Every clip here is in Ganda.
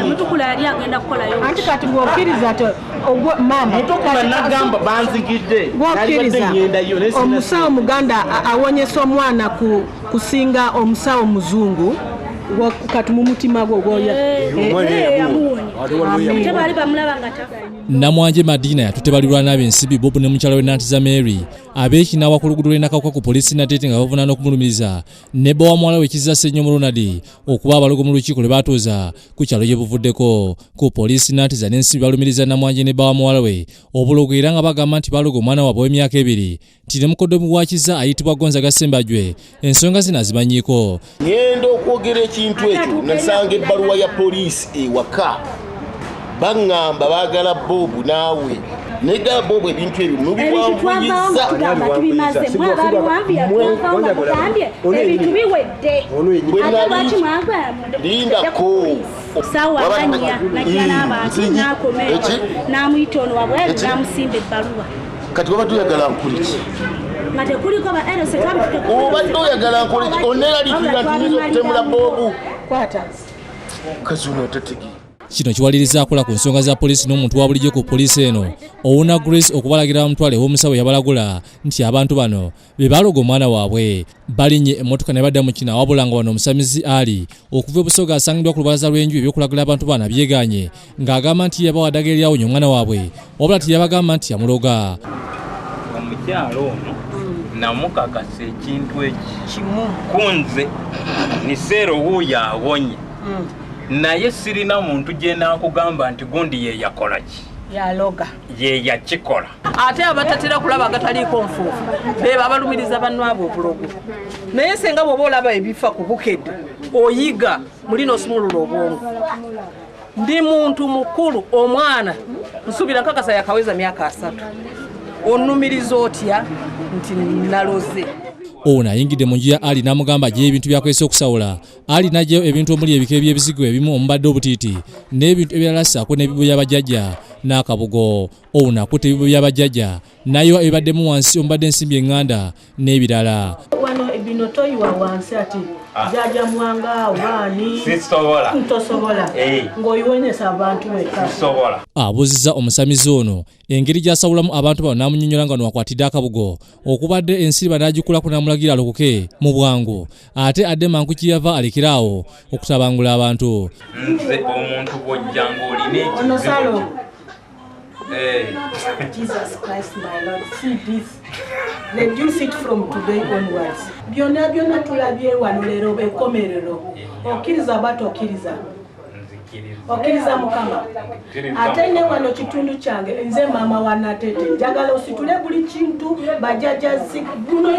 mutukula yali agenda kukolayo anti kati bw'okkiriza mama mutukula nagamba banzigidde bw'okkiriza omusawo muganda awonyesa omwana kusinga omusawo muzungu kati mu mutima gwo gwoya tebali bamulaba nga tafa. Namwanje Madina yatutebalirwa n'abensibi Bob ne mukyala we Nantiza Mary abeekinawa ku luguudo lw'Enakawuka ku poliisi Natete nga bavunaana okumulumiriza ne bba wa muwala we Kiza Ssenyomo Ronald okuba abalogo mu lukiiko lwe baatuuza ku kyalo gye buvuddeko ku poliisi Nantiza n'ensibi balumiriza Namwanje ne bba wa muwala we obulogo era nga bagamba nti balogo omwana waabwe w'emyaka 2 nti ne mukoddomi wa Kiza ayitibwa Gonzaga Sembajwe ensonga zino azimanyiiko. Ngenda okwogera ekintu ekyo nasanga ebbaluwa ya poliisi ewaka bangamba baagala Bobu naawe negala Bobu ebintu ebyo mubiwambuyiza lindako kati waba tuyagala nkuliki obadde oyagala nkuliki oneeraliikirira ntiyinza okutemula Bobu kazuno tategi. Kino kiwaliriza akola ku nsonga za poliisi n'omuntu wa bulijjo ku poliisi eno owuna Grace okubalagira bamutwale w'omusawo yabalagula nti abantu bano be baloga omwana waabwe balinye emmotoka ne badda mu kina wabula nga wano omusamizi ali okuva Busoga asangibwa ku lubalaza lw'enju ebyokulagula abantu bana byeganye ng'agamba nti yabawa ddagala eryawonya omwana waabwe wabula tiyabagamba nti yamuloga. Omukyalo ono namukakasa ekintu ekimu kunze ni seero wuuyo awonye naye sirina muntu gye naakugamba nti gundi ye yakola ki yaloga ye yakikola ate abatatera kulaba gataliiko nfuufu beba abalumiriza bannwabo obulogo naye senga bw'oba olaba ebifa ku bukedde oyiga mulina osumulula obwongo. Ndi muntu mukulu omwana nsubira nkakasa yakaweza myaka 3 onumiriza otya nti naloze. Ono ayingidde mu nju ya Ali n'amugamba gye ebintu byakwesa okusawula. Ali n'ajjayo ebintu omuli ebika by'ebizigo ebimu omubadde obutiiti n'ebintu ebirala ssaako n'ebibo bya bajjajja n'akabugo. Ono akutte ebibo bya bajjajja n'ayiwa ebibaddemu wansi omubadde ensimbi eŋŋanda n'ebirala. Wano ebino toyiwa wansi ati jjajja mwanga waani sisobola ntosobola ng'oyiwenyesa abantu weka. Abuuzizza omusamize ono engeri gy'asawulamu abantu bano n'amunnyonnyola nga n'akwatidde akabugo okubadde ensiriba n'agikulako n'amulagira alokoke mu bwangu ate adde mangu kiyava alekerawo okutabangula abantu. Nze omuntu bw'ojja ng'olina ekizibu. Jesus Christ, my Lord, see this. Reduce it from today onwards. Byonna tulabye wano leero bekomerero. Okkiriza bato okkiriza. Okkiriza Mukama. Ate ne wano kitundu kyange nze maama wa Natete njagala ositule buli kintu bajjajja buno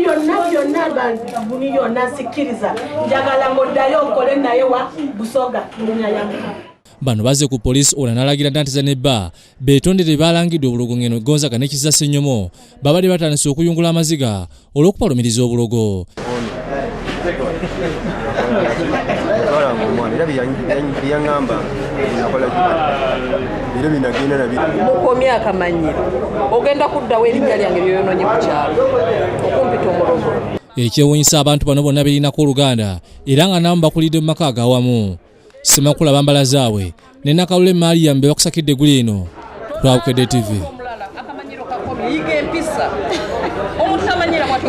yonna sikkiriza njagala ng'oddayo okole naye wa Busoga nnya ya Mukama. Bano bazze ku poliisi ono n'alagira Nantiza ne bba beetondere balangidde obulogo ng'eno Gonzaga ne Kiza Ssenyomo babadde batandise okuyungula amaziga olw'okupalumiriza obulogo. Mukomye akamanyiro ogenda kuddawo erinnya lyange lyoyonoonye ku kyalo okumpita omulogo. Ekyewuunyisa abantu bano bonna berinako Oluganda era nga nabo bakulidde mu maka agawamu. Semakula bambala zaabwe ne Nakalule Maria mbe bakusakidde guli eno ku Alagidde TV. Akamanyiro kakomye yiga empisa omuntu tamanyira mwati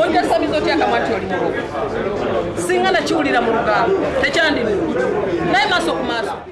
onja samizo otya akamwati oli mulogo singa nakiwulira mu Luganda tekyandibulwa naye maaso ku maaso.